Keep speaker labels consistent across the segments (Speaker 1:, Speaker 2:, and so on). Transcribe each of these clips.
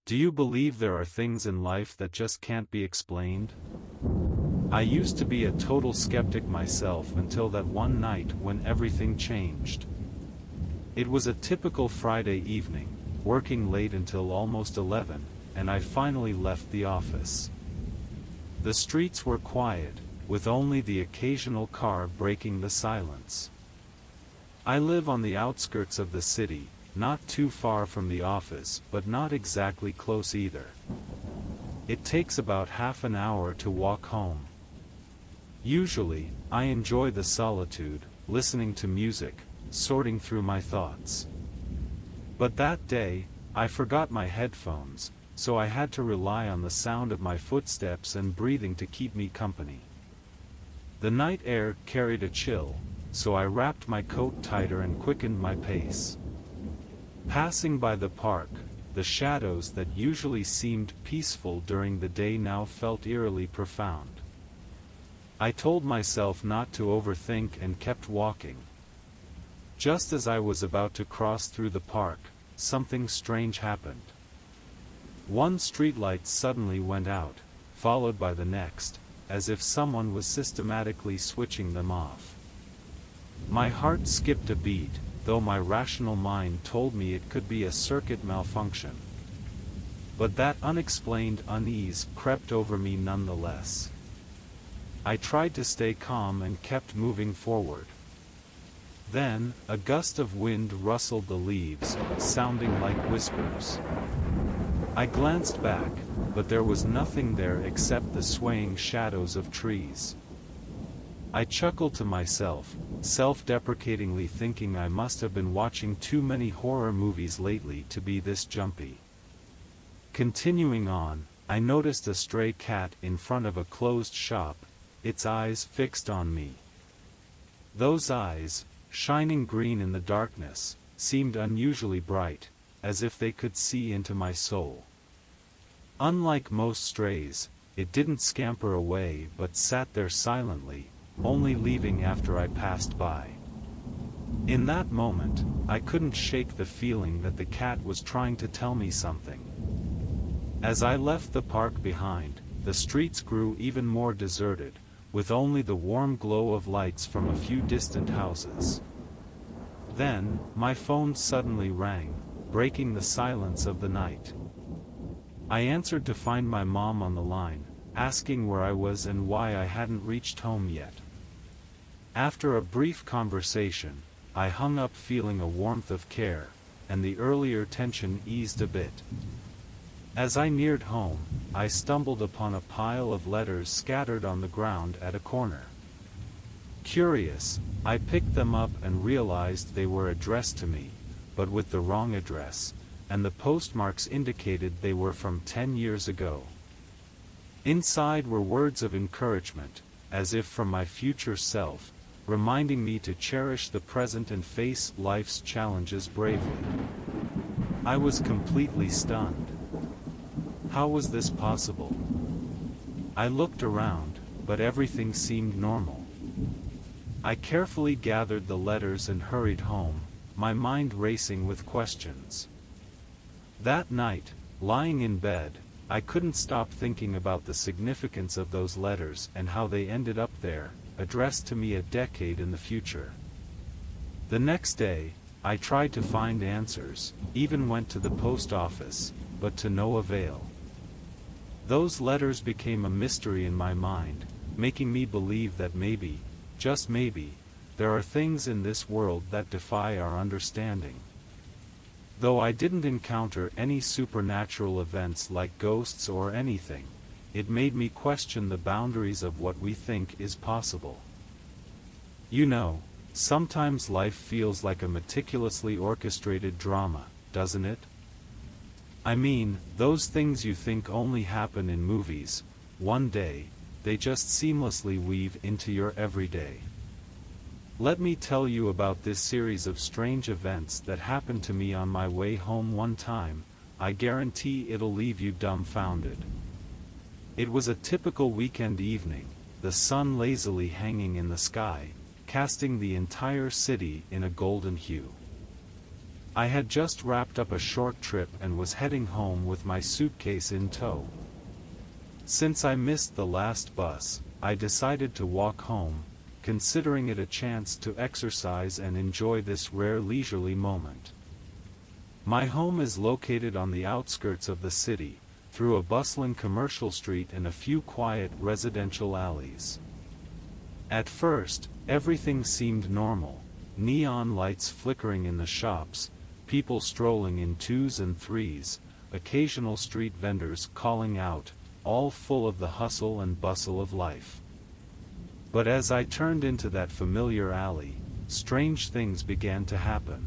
Speaker 1: Do you believe there are things in life that just can't be explained? I used to be a total skeptic myself until that one night when everything changed. It was a typical Friday evening, working late until almost 11, and I finally left the office. The streets were quiet, with only the occasional car breaking the silence. I live on the outskirts of the city, not too far from the office but not exactly close either. It takes about half an hour to walk home. Usually, I enjoy the solitude, listening to music, sorting through my thoughts. But that day, I forgot my headphones, so I had to rely on the sound of my footsteps and breathing to keep me company. The night air carried a chill, so I wrapped my coat tighter and quickened my pace. Passing by the park, the shadows that usually seemed peaceful during the day now felt eerily profound. I told myself not to overthink and kept walking. Just as I was about to cross through the park, something strange happened. One streetlight suddenly went out, followed by the next, as if someone was systematically switching them off. My heart skipped a beat, though my rational mind told me it could be a circuit malfunction. But that unexplained unease crept over me nonetheless. I tried to stay calm and kept moving forward. Then, a gust of wind rustled the leaves, sounding like whispers. I glanced back, but there was nothing there except the swaying shadows of trees. I chuckled to myself, self-deprecatingly thinking I must have been watching too many horror movies lately to be this jumpy. Continuing on, I noticed a stray cat in front of a closed shop, its eyes fixed on me. Those eyes, shining green in the darkness, seemed unusually bright, as if they could see into my soul. Unlike most strays, it didn't scamper away but sat there silently, only leaving after I passed by. In that moment, I couldn't shake the feeling that the cat was trying to tell me something. As I left the park behind, the streets grew even more deserted, with only the warm glow of lights from a few distant houses. Then, my phone suddenly rang, breaking the silence of the night. I answered to find my mom on the line, asking where I was and why I hadn't reached home yet. After a brief conversation, I hung up feeling a warmth of care, and the earlier tension eased a bit. As I neared home, I stumbled upon a pile of letters scattered on the ground at a corner. Curious, I picked them up and realized they were addressed to me, but with the wrong address, and the postmarks indicated they were from 10 years ago. Inside were words of encouragement, as if from my future self, reminding me to cherish the present and face life's challenges bravely. I was completely stunned. How was this possible? I looked around, but everything seemed normal. I carefully gathered the letters and hurried home, my mind racing with questions. That night, lying in bed, I couldn't stop thinking about the significance of those letters and how they ended up there, addressed to me a decade in the future. The next day, I tried to find answers, even went to the post office, but to no avail. Those letters became a mystery in my mind, making me believe that maybe, just maybe, there are things in this world that defy our understanding. Though I didn't encounter any supernatural events like ghosts or anything, it made me question the boundaries of what we think is possible. You know, sometimes life feels like a meticulously orchestrated drama, doesn't it? I mean, those things you think only happen in movies, one day, they just seamlessly weave into your everyday. Let me tell you about this series of strange events that happened to me on my way home one time. I guarantee it'll leave you dumbfounded. It was a typical weekend evening, the sun lazily hanging in the sky, casting the entire city in a golden hue. I had just wrapped up a short trip and was heading home with my suitcase in tow. Since I missed the last bus, I decided to walk home, considering it a chance to exercise and enjoy this rare leisurely moment. My home is located on the outskirts of the city, through a bustling commercial street and a few quiet residential alleys. At first, everything seemed normal: neon lights flickering in the shops, people strolling in twos and threes, occasional street vendors calling out, all full of the hustle and bustle of life. But as I turned into that familiar alley, strange things began to happen.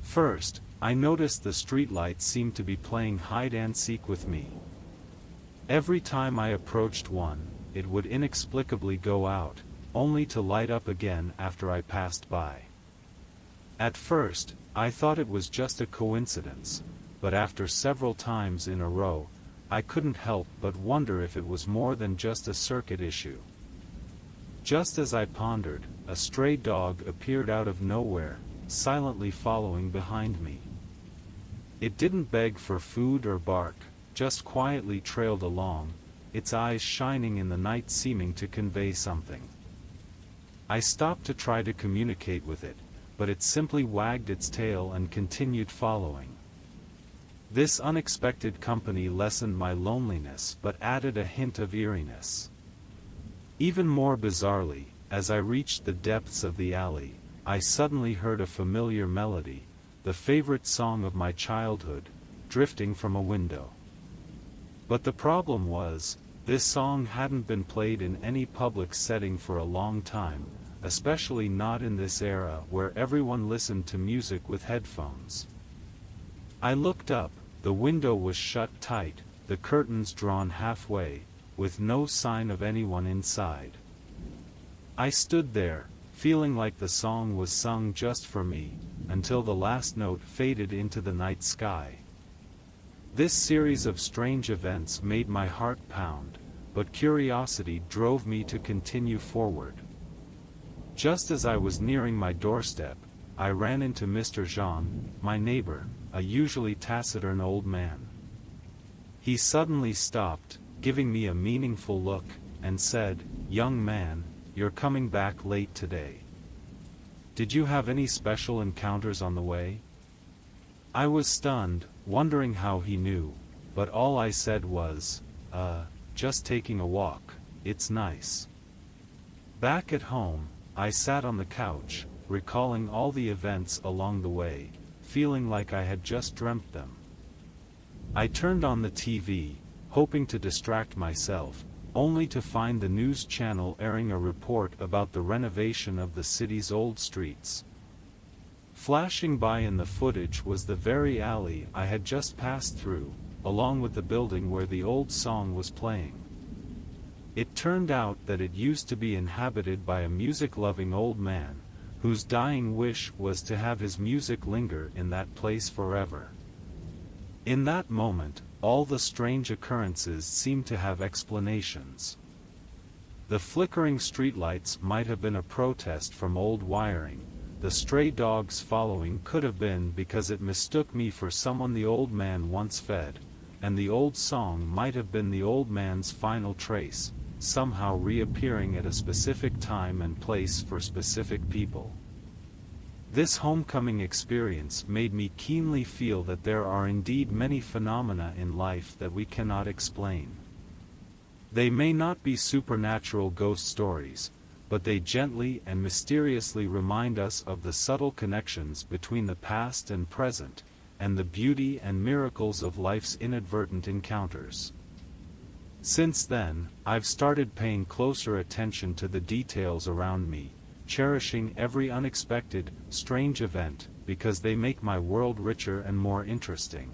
Speaker 1: First, I noticed the streetlights seemed to be playing hide-and-seek with me. Every time I approached one, it would inexplicably go out, only to light up again after I passed by. At first, I thought it was just a coincidence, but after several times in a row, I couldn't help but wonder if it was more than just a circuit issue. Just as I pondered, a stray dog appeared out of nowhere, silently following behind me. It didn't beg for food or bark, just quietly trailed along, its eyes shining in the night seeming to convey something. I stopped to try to communicate with it, but it simply wagged its tail and continued following. This unexpected company lessened my loneliness but added a hint of eeriness. Even more bizarrely, as I reached the depths of the alley, I suddenly heard a familiar melody, the favorite song of my childhood, drifting from a window. But the problem was, this song hadn't been played in any public setting for a long time, especially not in this era where everyone listened to music with headphones. I looked up, the window was shut tight, the curtains drawn halfway, with no sign of anyone inside. I stood there, feeling like the song was sung just for me, until the last note faded into the night sky. This series of strange events made my heart pound, but curiosity drove me to continue forward. Just as I was nearing my doorstep, I ran into Mr. Jean, my neighbor, a usually taciturn old man. He suddenly stopped, giving me a meaningful look, and said, "Young man, you're coming back late today. Did you have any special encounters on the way?" I was stunned, wondering how he knew, but all I said was, just taking a walk, it's nice." Back at home, I sat on the couch, recalling all the events along the way, feeling like I had just dreamt them. I turned on the TV, hoping to distract myself, only to find the news channel airing a report about the renovation of the city's old streets. Flashing by in the footage was the very alley I had just passed through, along with the building where the old song was playing. It turned out that it used to be inhabited by a music-loving old man, whose dying wish was to have his music linger in that place forever. In that moment, all the strange occurrences seemed to have explanations. The flickering streetlights might have been a protest from old wiring, the stray dogs following could have been because it mistook me for someone the old man once fed, and the old song might have been the old man's final trace, somehow reappearing at a specific time and place for specific people. This homecoming experience made me keenly feel that there are indeed many phenomena in life that we cannot explain. They may not be supernatural ghost stories, but they gently and mysteriously remind us of the subtle connections between the past and present, and the beauty and miracles of life's inadvertent encounters. Since then, I've started paying closer attention to the details around me, cherishing every unexpected, strange event, because they make my world richer and more interesting.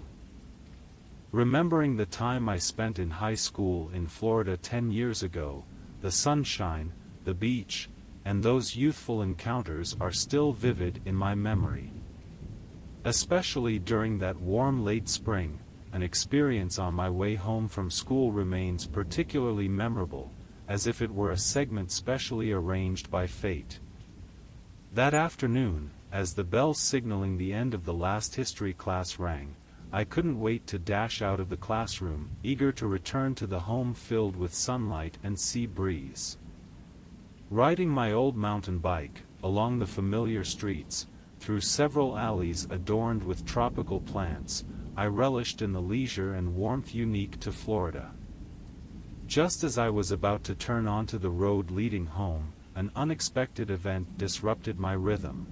Speaker 1: Remembering the time I spent in high school in Florida 10 years ago, the sunshine, the beach, and those youthful encounters are still vivid in my memory. Especially during that warm late spring, an experience on my way home from school remains particularly memorable, as if it were a segment specially arranged by fate. That afternoon, as the bell signaling the end of the last history class rang, I couldn't wait to dash out of the classroom, eager to return to the home filled with sunlight and sea breeze. Riding my old mountain bike, along the familiar streets, through several alleys adorned with tropical plants, I relished in the leisure and warmth unique to Florida. Just as I was about to turn onto the road leading home, an unexpected event disrupted my rhythm.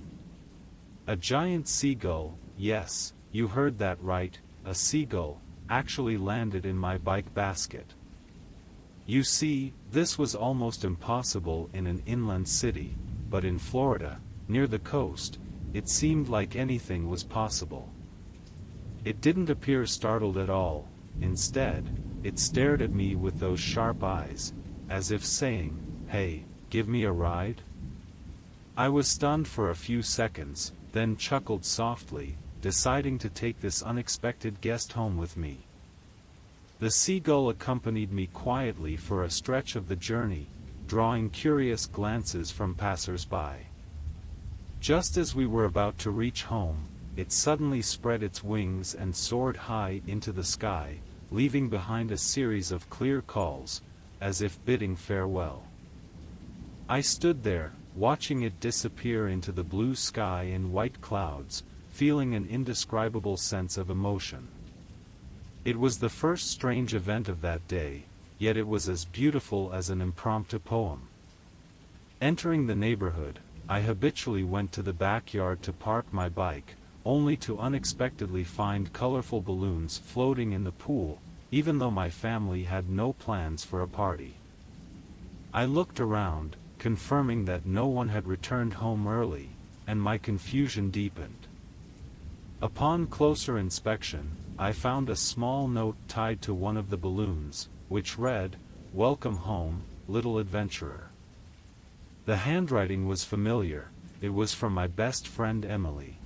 Speaker 1: A giant seagull, yes, you heard that right, a seagull, actually landed in my bike basket. You see, this was almost impossible in an inland city, but in Florida, near the coast, it seemed like anything was possible. It didn't appear startled at all. Instead, it stared at me with those sharp eyes, as if saying, "Hey, give me a ride?" I was stunned for a few seconds, then chuckled softly, deciding to take this unexpected guest home with me. The seagull accompanied me quietly for a stretch of the journey, drawing curious glances from passers-by. Just as we were about to reach home, it suddenly spread its wings and soared high into the sky, leaving behind a series of clear calls, as if bidding farewell. I stood there, watching it disappear into the blue sky and white clouds, feeling an indescribable sense of emotion. It was the first strange event of that day, yet it was as beautiful as an impromptu poem. Entering the neighborhood, I habitually went to the backyard to park my bike, only to unexpectedly find colorful balloons floating in the pool, even though my family had no plans for a party. I looked around, confirming that no one had returned home early, and my confusion deepened. Upon closer inspection, I found a small note tied to one of the balloons, which read, "Welcome home, little adventurer." The handwriting was familiar. It was from my best friend Emily.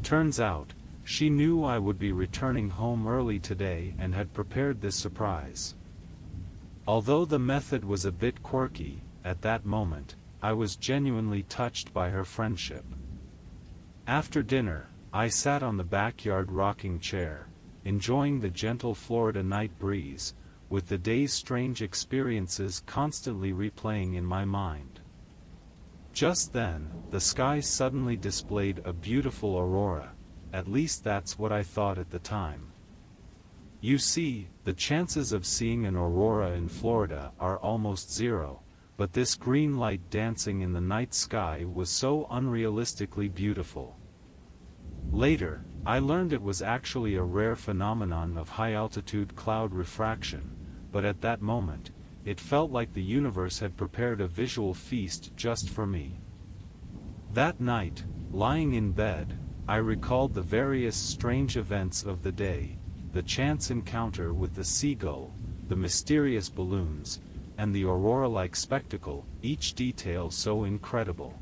Speaker 1: Turns out, she knew I would be returning home early today and had prepared this surprise. Although the method was a bit quirky, at that moment, I was genuinely touched by her friendship. After dinner, I sat on the backyard rocking chair, enjoying the gentle Florida night breeze, with the day's strange experiences constantly replaying in my mind. Just then, the sky suddenly displayed a beautiful aurora, at least that's what I thought at the time. You see, the chances of seeing an aurora in Florida are almost zero, but this green light dancing in the night sky was so unrealistically beautiful. Later, I learned it was actually a rare phenomenon of high-altitude cloud refraction, but at that moment, it felt like the universe had prepared a visual feast just for me. That night, lying in bed, I recalled the various strange events of the day, the chance encounter with the seagull, the mysterious balloons, and the aurora-like spectacle, each detail so incredible.